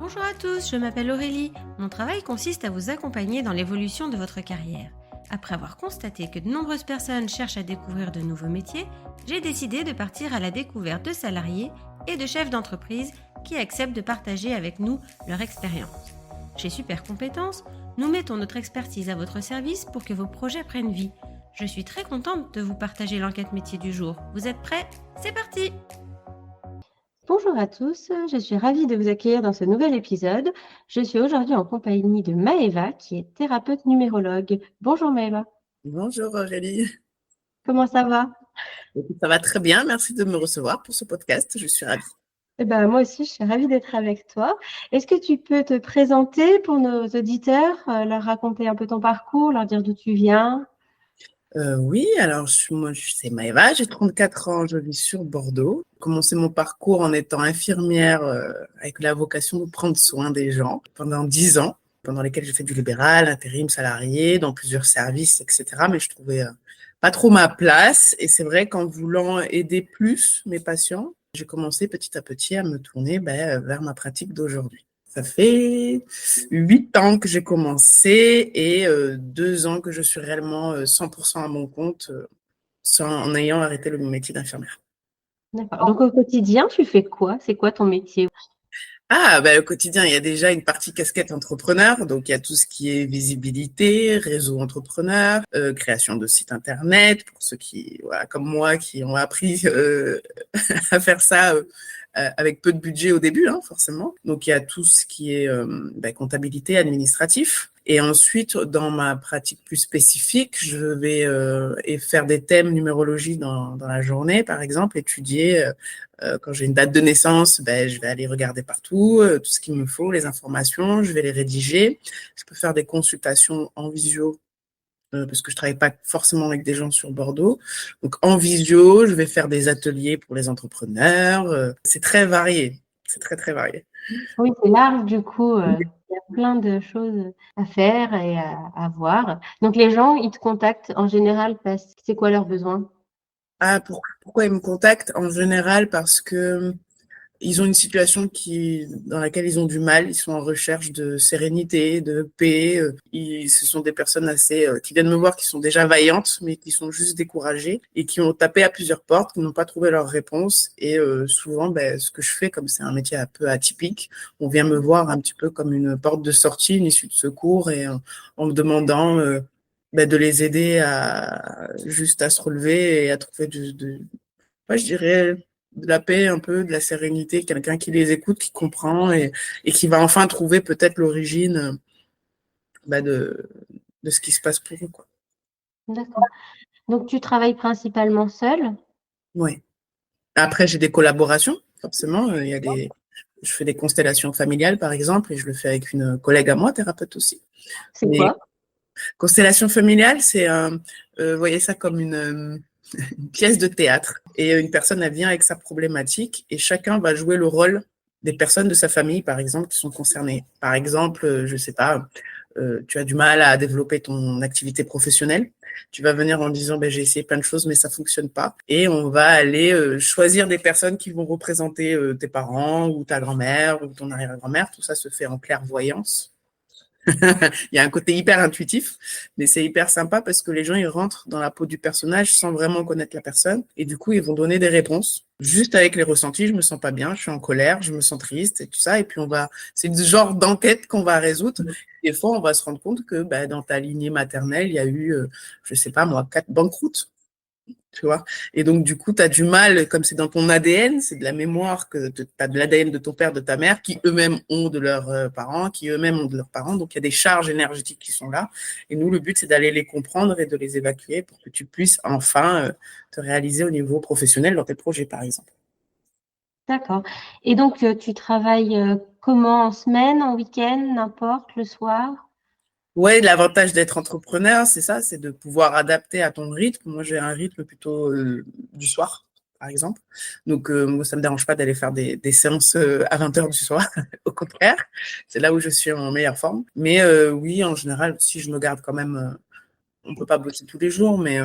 Bonjour à tous, je m'appelle Aurélie. Mon travail consiste à vous accompagner dans l'évolution de votre carrière. Après avoir constaté que de nombreuses personnes cherchent à découvrir de nouveaux métiers, j'ai décidé de partir à la découverte de salariés et de chefs d'entreprise qui acceptent de partager avec nous leur expérience. Chez Super Compétences, nous mettons notre expertise à votre service pour que vos projets prennent vie. Je suis très contente de vous partager l'enquête métier du jour. Vous êtes prêts? C'est parti! Bonjour à tous, je suis ravie de vous accueillir dans ce nouvel épisode. Je suis aujourd'hui en compagnie de Maëva, qui est thérapeute numérologue. Bonjour Maëva, Bonjour Aurélie. comment ça va? Écoute, ça va très bien, merci de me recevoir pour ce podcast, je suis ravie. Moi aussi, je suis ravie d'être avec toi. Est-ce que tu peux te présenter pour nos auditeurs, leur raconter un peu ton parcours, leur dire d'où tu viens? Oui, alors c'est Maëva, j'ai 34 ans, je vis sur Bordeaux. J'ai commencé mon parcours en étant infirmière avec la vocation de prendre soin des gens pendant 10 ans, pendant lesquels j'ai fait du libéral, intérim, salarié, dans plusieurs services, etc. Mais je trouvais pas trop ma place. Et c'est vrai qu'en voulant aider plus mes patients, j'ai commencé petit à petit à me tourner vers ma pratique d'aujourd'hui. Ça fait 8 ans que j'ai commencé et 2 ans que je suis réellement 100% à mon compte en ayant arrêté le métier d'infirmière. D'accord. Donc au quotidien, tu fais quoi? C'est quoi ton métier? Au quotidien, il y a déjà une partie casquette entrepreneur, donc il y a tout ce qui est visibilité, réseau entrepreneur, création de sites internet, pour ceux qui, voilà, comme moi, qui ont appris à faire ça avec peu de budget au début, hein, forcément. Donc il y a tout ce qui est comptabilité, administratif. Et ensuite, dans ma pratique plus spécifique, je vais faire des thèmes numérologie dans la journée, par exemple, étudier quand j'ai une date de naissance, je vais aller regarder partout, tout ce qu'il me faut, les informations, je vais les rédiger. Je peux faire des consultations en visio parce que je travaille pas forcément avec des gens sur Bordeaux. Donc en visio, je vais faire des ateliers pour les entrepreneurs. C'est très varié. C'est très, très varié. Oui, c'est large du coup, il y a plein de choses à faire et à voir. Donc les gens, ils te contactent en général parce que c'est quoi leurs besoins? Pourquoi ils me contactent? En général, parce que ils ont une situation dans laquelle ils ont du mal, ils sont en recherche de sérénité, de paix. Ce sont des personnes qui viennent me voir, qui sont déjà vaillantes, mais qui sont juste découragées et qui ont tapé à plusieurs portes, qui n'ont pas trouvé leur réponse. Et souvent, ce que je fais, comme c'est un métier un peu atypique, on vient me voir un petit peu comme une porte de sortie, une issue de secours, et en me demandant de les aider juste à se relever et à trouver moi, je dirais de la paix, un peu, de la sérénité, quelqu'un qui les écoute, qui comprend et qui va enfin trouver peut-être l'origine de ce qui se passe pour eux, quoi. D'accord. Donc tu travailles principalement seule? Ouais. Après, j'ai des collaborations, forcément. Je fais des constellations familiales, par exemple, et je le fais avec une collègue à moi, thérapeute aussi. C'est Mais quoi? constellation familiale, voyez ça comme une pièce de théâtre. Et une personne, elle vient avec sa problématique et chacun va jouer le rôle des personnes de sa famille, par exemple, qui sont concernées. Par exemple, je sais pas, tu as du mal à développer ton activité professionnelle. Tu vas venir en disant, j'ai essayé plein de choses, mais ça fonctionne pas. Et on va aller choisir des personnes qui vont représenter tes parents ou ta grand-mère ou ton arrière-grand-mère. Tout ça se fait en clairvoyance. Il y a un côté hyper intuitif, mais c'est hyper sympa parce que les gens, ils rentrent dans la peau du personnage sans vraiment connaître la personne. Et du coup, ils vont donner des réponses. Juste avec les ressentis, je me sens pas bien, je suis en colère, je me sens triste et tout ça. Et puis, c'est le genre d'enquête qu'on va résoudre. Des fois, on va se rendre compte que dans ta lignée maternelle, il y a eu, je sais pas moi, 4 banqueroutes. Tu vois. Et donc, du coup, tu as du mal, comme c'est dans ton ADN, c'est de la mémoire que tu as de l'ADN de ton père, de ta mère, qui eux-mêmes ont de leurs parents, qui eux-mêmes ont de leurs parents. Donc, il y a des charges énergétiques qui sont là. Et nous, le but, c'est d'aller les comprendre et de les évacuer pour que tu puisses enfin te réaliser au niveau professionnel dans tes projets, par exemple. D'accord. Et donc tu travailles comment? En semaine, en week-end, n'importe, le soir? Ouais, l'avantage d'être entrepreneur, c'est ça, c'est de pouvoir adapter à ton rythme. Moi, j'ai un rythme plutôt du soir, par exemple. Donc, moi, ça me dérange pas d'aller faire des séances à 20h du soir. Au contraire, c'est là où je suis en meilleure forme. Mais oui, en général, si je me garde quand même, on peut pas bosser tous les jours, mais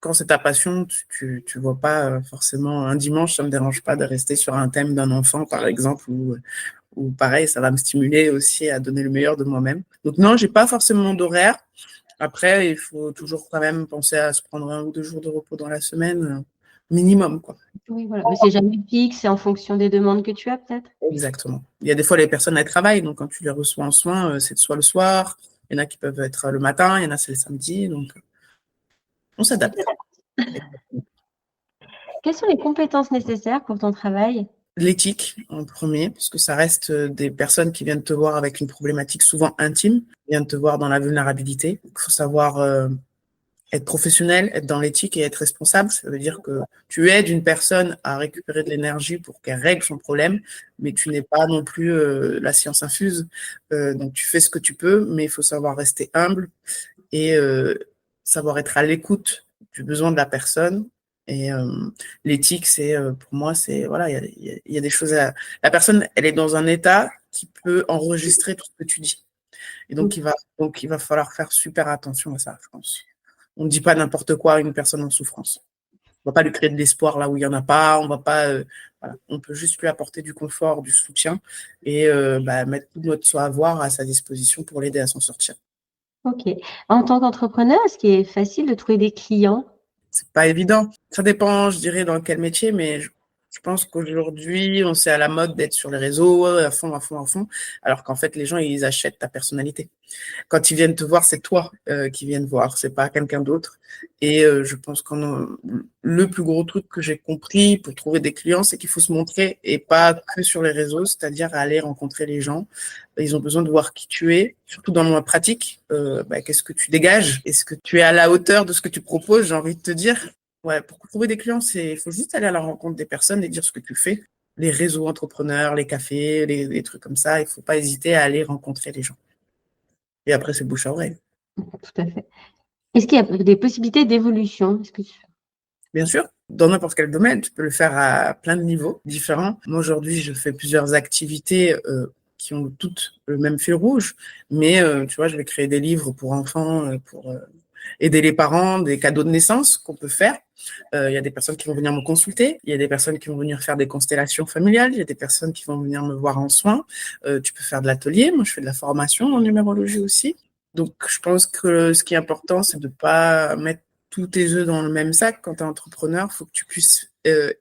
quand c'est ta passion, tu vois pas forcément un dimanche, ça me dérange pas de rester sur un thème d'un enfant, par exemple, ou pareil, ça va me stimuler aussi à donner le meilleur de moi-même. Donc non, j'ai pas forcément d'horaire. Après, il faut toujours quand même penser à se prendre 1 ou 2 jours de repos dans la semaine, minimum, quoi. Oui, voilà. Mais c'est jamais fixe, c'est en fonction des demandes que tu as, peut-être? Exactement. Il y a des fois, les personnes, elles travaillent, donc quand tu les reçois en soins, c'est soit le soir, il y en a qui peuvent être le matin, il y en a c'est le samedi, donc on s'adapte. Quelles sont les compétences nécessaires pour ton travail? L'éthique en premier, parce que ça reste des personnes qui viennent te voir avec une problématique souvent intime, viennent te voir dans la vulnérabilité. Il faut savoir être professionnel, être dans l'éthique et être responsable. Ça veut dire que tu aides une personne à récupérer de l'énergie pour qu'elle règle son problème, mais tu n'es pas non plus la science infuse. Donc tu fais ce que tu peux, mais il faut savoir rester humble et savoir être à l'écoute du besoin de la personne. Et l'éthique, c'est pour moi, c'est voilà, il y a des choses à... La personne, elle est dans un état qui peut enregistrer tout ce que tu dis. Et donc il va falloir faire super attention à ça, je pense. On ne dit pas n'importe quoi à une personne en souffrance. On va pas lui créer de l'espoir là où il y en a pas. On va pas, voilà. On peut juste lui apporter du confort, du soutien et mettre tout notre savoir à sa disposition pour l'aider à s'en sortir. Ok. En tant qu'entrepreneur, est-ce qu'il est facile de trouver des clients? C'est pas évident. Ça dépend, je dirais, dans quel métier, mais je pense qu'aujourd'hui, on s'est à la mode d'être sur les réseaux à fond, à fond, à fond, alors qu'en fait, les gens, ils achètent ta personnalité. Quand ils viennent te voir, c'est toi qui viennent voir, c'est pas quelqu'un d'autre. Et je pense que le plus gros truc que j'ai compris pour trouver des clients, c'est qu'il faut se montrer et pas que sur les réseaux, c'est-à-dire aller rencontrer les gens. Ils ont besoin de voir qui tu es, surtout dans le monde pratique. Qu'est-ce que tu dégages? Est-ce que tu es à la hauteur de ce que tu proposes? J'ai envie de te dire. Ouais, pour trouver des clients, il faut juste aller à la rencontre des personnes et dire ce que tu fais. Les réseaux entrepreneurs, les cafés, les trucs comme ça, il faut pas hésiter à aller rencontrer les gens. Et après, c'est bouche à oreille. Tout à fait. Est-ce qu'il y a des possibilités d'évolution? Bien sûr, dans n'importe quel domaine, tu peux le faire à plein de niveaux différents. Moi, aujourd'hui, je fais plusieurs activités qui ont toutes le même fil rouge, mais tu vois, je vais créer des livres pour enfants, pour aider les parents, des cadeaux de naissance qu'on peut faire. Il y a des personnes qui vont venir me consulter, il y a des personnes qui vont venir faire des constellations familiales, il y a des personnes qui vont venir me voir en soins. Tu peux faire de l'atelier, moi je fais de la formation en numérologie aussi. Donc je pense que ce qui est important, c'est de pas mettre tous tes œufs dans le même sac. Quand tu es entrepreneur, il faut que tu puisses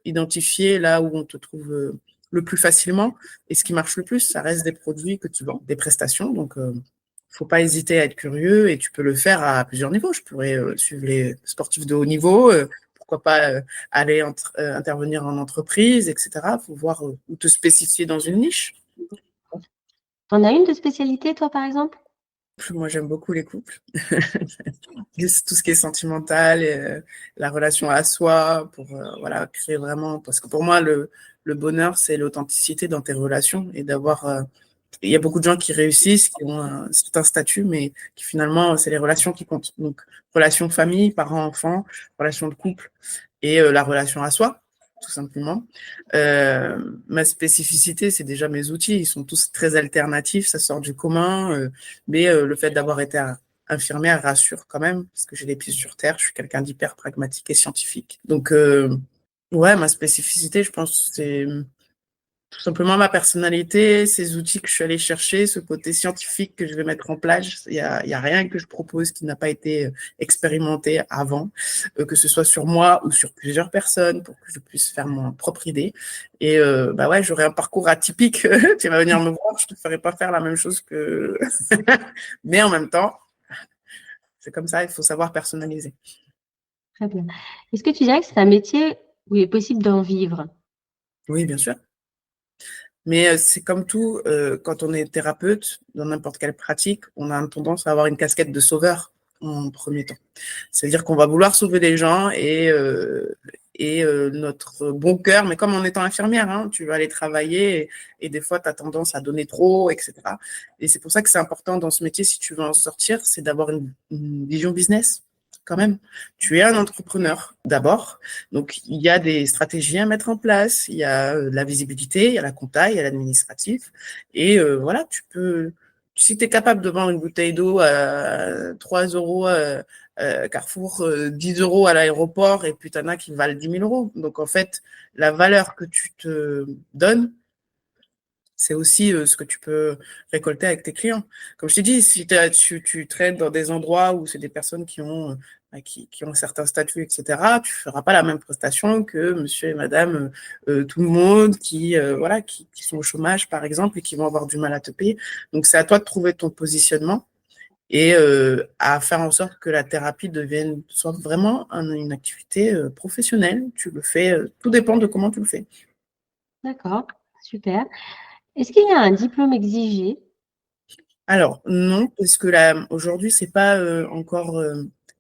identifier là où on te trouve le plus facilement. Et ce qui marche le plus, ça reste des produits que tu vends, des prestations. Donc faut pas hésiter à être curieux et tu peux le faire à plusieurs niveaux. Je pourrais suivre les sportifs de haut niveau, pourquoi pas aller intervenir en entreprise, etc. Faut voir où te spécifier dans une niche. T'en as une de spécialité, toi, par exemple? Moi, j'aime beaucoup les couples. Tout ce qui est sentimental, et, la relation à soi, pour voilà, créer vraiment. Parce que pour moi, le bonheur, c'est l'authenticité dans tes relations et d'avoir. Il y a beaucoup de gens qui réussissent, qui ont un certain statut, mais qui finalement, c'est les relations qui comptent. Donc, relation famille, parents-enfants, relation de couple et la relation à soi, tout simplement. Ma spécificité, c'est déjà mes outils. Ils sont tous très alternatifs, ça sort du commun, mais le fait d'avoir été infirmière rassure quand même, parce que j'ai les pieds sur terre, je suis quelqu'un d'hyper pragmatique et scientifique. Donc, ouais, ma spécificité, je pense, c'est tout simplement ma personnalité, ces outils que je suis allée chercher, ce côté scientifique que je vais mettre en place. Il y a rien que je propose qui n'a pas été expérimenté avant, que ce soit sur moi ou sur plusieurs personnes, pour que je puisse faire mon propre idée. Et ouais, j'aurai un parcours atypique. Tu vas venir me voir, je te ferai pas faire la même chose que. Mais en même temps, c'est comme ça, il faut savoir personnaliser. Très bien. Est-ce que tu dirais que c'est un métier où il est possible d'en vivre? Oui, bien sûr. Mais c'est comme tout, quand on est thérapeute, dans n'importe quelle pratique, on a une tendance à avoir une casquette de sauveur en premier temps. C'est-à-dire qu'on va vouloir sauver les gens et notre bon cœur, mais comme en étant infirmière, hein, tu vas aller travailler et des fois, tu as tendance à donner trop, etc. Et c'est pour ça que c'est important dans ce métier, si tu veux en sortir, c'est d'avoir une vision business. Quand même, tu es un entrepreneur d'abord, donc il y a des stratégies à mettre en place, il y a la visibilité, il y a la compta, il y a l'administratif, et voilà, tu peux si tu es capable de vendre une bouteille d'eau à 3 euros Carrefour, 10 euros à l'aéroport, et puis t'en as qui valent 10 000 euros. Donc, en fait, la valeur que tu te donnes, c'est aussi ce que tu peux récolter avec tes clients. Comme je t'ai dit, si tu traînes dans des endroits où c'est des personnes qui ont un certain statut, etc., tu ne feras pas la même prestation que monsieur et madame tout le monde qui sont au chômage, par exemple, et qui vont avoir du mal à te payer. Donc, c'est à toi de trouver ton positionnement et à faire en sorte que la thérapie soit vraiment une activité professionnelle. Tu le fais, tout dépend de comment tu le fais. D'accord, super. Est-ce qu'il y a un diplôme exigé? Alors, non, parce que aujourd'hui, c'est pas encore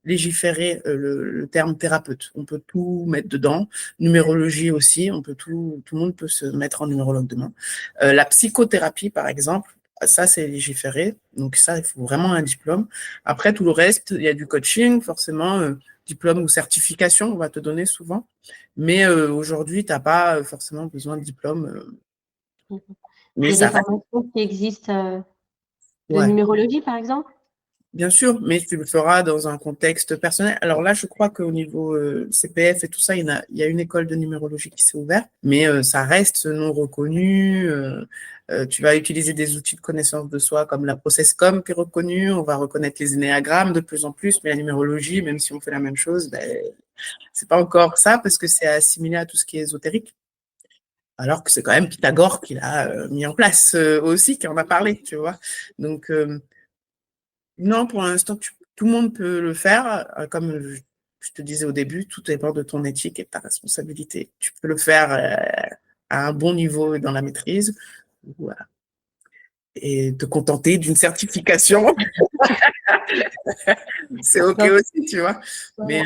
légiféré le terme thérapeute. On peut tout mettre dedans. Numérologie aussi, tout le monde peut se mettre en numérologue demain. La psychothérapie, par exemple, ça, c'est légiféré. Donc ça, il faut vraiment un diplôme. Après, tout le reste, il y a du coaching, forcément, diplôme ou certification, on va te donner souvent. Mais aujourd'hui, tu n'as pas forcément besoin de diplôme. Mais Il y a ça des formations qui existent de ouais. numérologie, par exemple? Bien sûr, mais tu le feras dans un contexte personnel. Alors là, je crois qu'au niveau CPF et tout ça, il y a une école de numérologie qui s'est ouverte, mais ça reste non reconnu. Tu vas utiliser des outils de connaissance de soi comme la ProcessCom qui est reconnue. On va reconnaître les énéagrammes de plus en plus, mais la numérologie, même si on fait la même chose, c'est pas encore ça parce que c'est assimilé à tout ce qui est ésotérique. Alors que c'est quand même Pythagore qui l'a mis en place aussi, qui en a parlé, tu vois. Donc non, pour l'instant, tout le monde peut le faire. Comme je te disais au début, tout dépend de ton éthique et de ta responsabilité. Tu peux le faire à un bon niveau dans la maîtrise, voilà, et te contenter d'une certification. C'est OK aussi, tu vois. Mais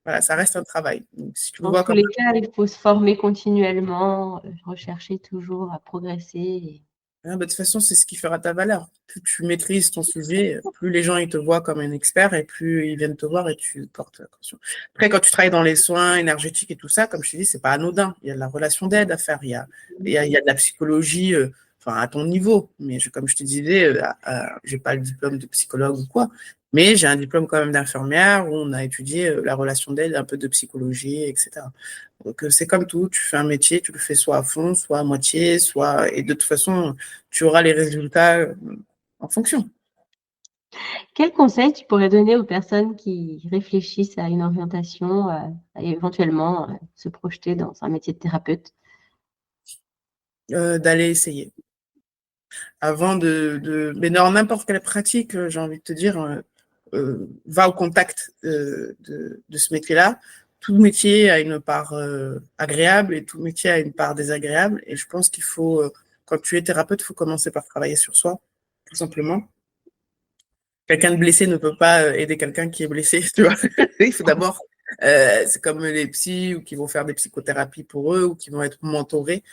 voilà, ça reste un travail. Donc, si tu le Dans vois tous les cas, il faut se former continuellement, rechercher toujours à progresser. De toute façon, c'est ce qui fera ta valeur. Plus tu maîtrises ton sujet, plus les gens ils te voient comme un expert et plus ils viennent te voir et tu portes attention. Après, quand tu travailles dans les soins énergétiques et tout ça, comme je te dis, c'est pas anodin. Il y a de la relation d'aide à faire. Il y a de la psychologie, à ton niveau. Mais comme je te disais, j'ai pas le diplôme de psychologue ou quoi. Mais j'ai un diplôme quand même d'infirmière où on a étudié la relation d'aide, un peu de psychologie, etc. Donc, c'est comme tout, tu fais un métier, tu le fais soit à fond, soit à moitié, et de toute façon, tu auras les résultats en fonction. Quel conseil tu pourrais donner aux personnes qui réfléchissent à une orientation, et éventuellement se projeter dans un métier de thérapeute? D'aller essayer. Mais dans n'importe quelle pratique, j'ai envie de te dire, va au contact de ce métier-là. Tout métier a une part agréable et tout métier a une part désagréable. Et je pense qu'il faut, quand tu es thérapeute, il faut commencer par travailler sur soi, tout simplement. Quelqu'un de blessé ne peut pas aider quelqu'un qui est blessé, tu vois. Il faut d'abord, c'est comme les psys ou qui vont faire des psychothérapies pour eux ou qui vont être mentorés.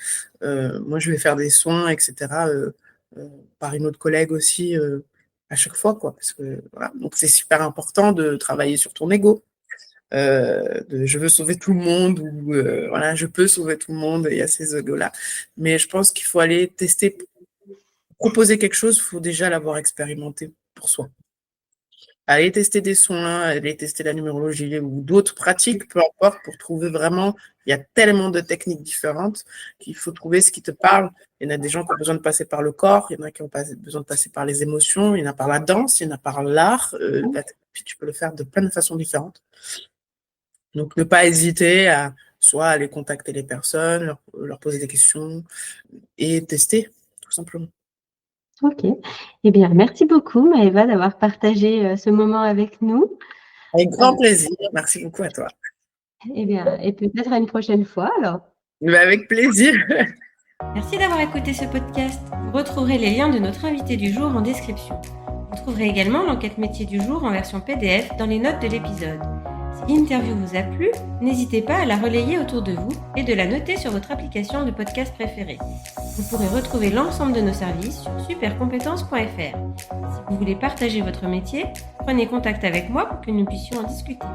Moi, je vais faire des soins, etc. Par une autre collègue aussi à chaque fois, quoi. Parce que voilà, donc c'est super important de travailler sur ton ego. Je veux sauver tout le monde ou voilà, je peux sauver tout le monde. Il y a ces ego-là, mais je pense qu'il faut aller tester, proposer quelque chose. Il faut déjà l'avoir expérimenté pour soi. Aller tester des soins, aller tester la numérologie ou d'autres pratiques, peu importe, pour trouver vraiment, il y a tellement de techniques différentes qu'il faut trouver ce qui te parle. Il y en a des gens qui ont besoin de passer par le corps, il y en a qui ont besoin de passer par les émotions, il y en a par la danse, il y en a par l'art. Puis tu peux le faire de plein de façons différentes. Donc, ne pas hésiter à soit aller contacter les personnes, leur poser des questions et tester, tout simplement. Ok. Eh bien, merci beaucoup, Maëva, d'avoir partagé ce moment avec nous. Avec grand plaisir. Merci beaucoup à toi. Eh bien, et peut-être à une prochaine fois, alors. Avec plaisir. Merci d'avoir écouté ce podcast. Vous retrouverez les liens de notre invité du jour en description. Vous trouverez également l'enquête métier du jour en version PDF dans les notes de l'épisode. Si l'interview vous a plu, n'hésitez pas à la relayer autour de vous et de la noter sur votre application de podcast préférée. Vous pourrez retrouver l'ensemble de nos services sur supercompétences.fr. Si vous voulez partager votre métier, prenez contact avec moi pour que nous puissions en discuter.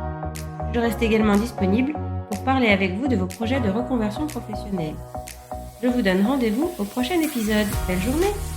Je reste également disponible pour parler avec vous de vos projets de reconversion professionnelle. Je vous donne rendez-vous au prochain épisode. Belle journée!